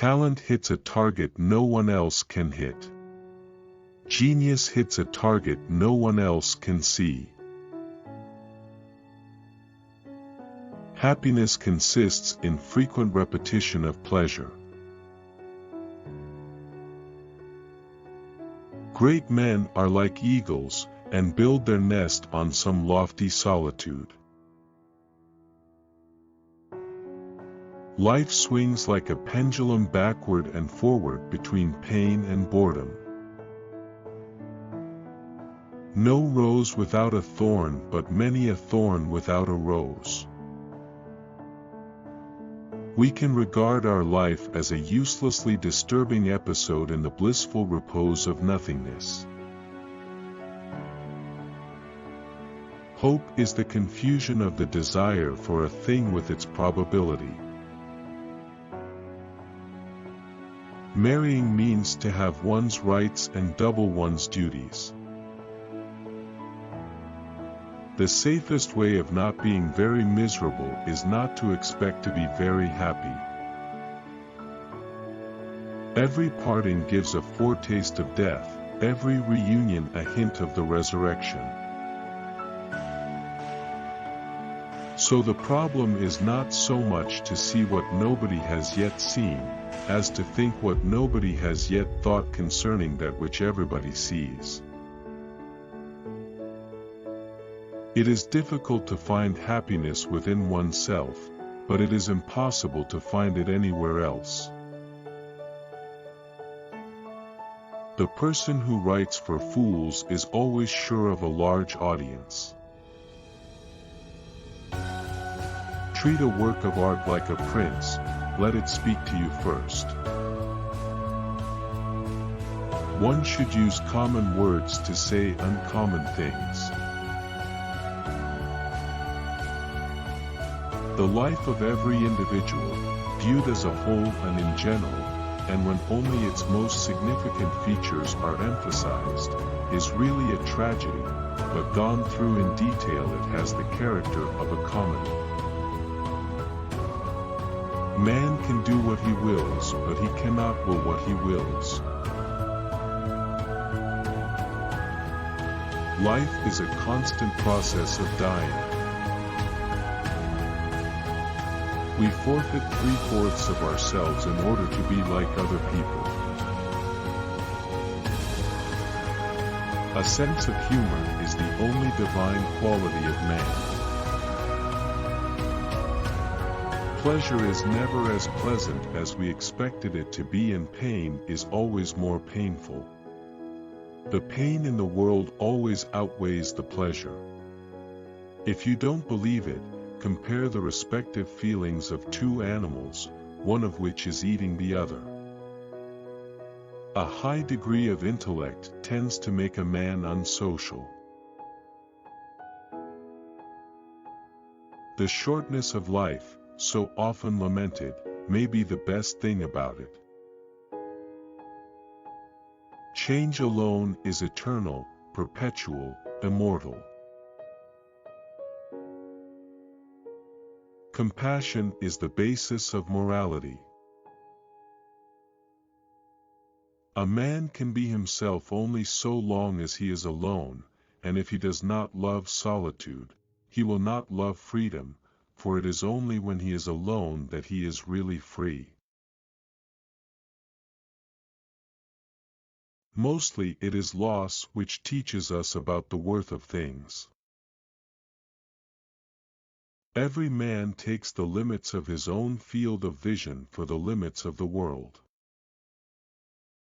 Talent hits a target no one else can hit. Genius hits a target no one else can see. Happiness consists in frequent repetition of pleasure. Great men are like eagles, and build their nest on some lofty solitude. Life swings like a pendulum backward and forward between pain and boredom. No rose without a thorn, but many a thorn without a rose. We can regard our life as a uselessly disturbing episode in the blissful repose of nothingness. Hope is the confusion of the desire for a thing with its probability. Marrying means to have one's rights and double one's duties. The safest way of not being very miserable is not to expect to be very happy. Every parting gives a foretaste of death, every reunion a hint of the resurrection. So the problem is not so much to see what nobody has yet seen, as to think what nobody has yet thought concerning that which everybody sees. It is difficult to find happiness within oneself, but it is impossible to find it anywhere else. The person who writes for fools is always sure of a large audience. Treat a work of art like a prince, let it speak to you first. One should use common words to say uncommon things. The life of every individual, viewed as a whole and in general, and when only its most significant features are emphasized, is really a tragedy, but gone through in detail it has the character of a comedy. Man can do what he wills, but he cannot will what he wills. Life is a constant process of dying. We forfeit 3/4 of ourselves in order to be like other people. A sense of humor is the only divine quality of man. Pleasure is never as pleasant as we expected it to be, and pain is always more painful. The pain in the world always outweighs the pleasure. If you don't believe it, compare the respective feelings of two animals, one of which is eating the other. A high degree of intellect tends to make a man unsocial. The shortness of life, so often lamented, may be the best thing about it. Change alone is eternal, perpetual, immortal. Compassion is the basis of morality. A man can be himself only so long as he is alone, and if he does not love solitude, he will not love freedom, for it is only when he is alone that he is really free. Mostly it is loss which teaches us about the worth of things. Every man takes the limits of his own field of vision for the limits of the world.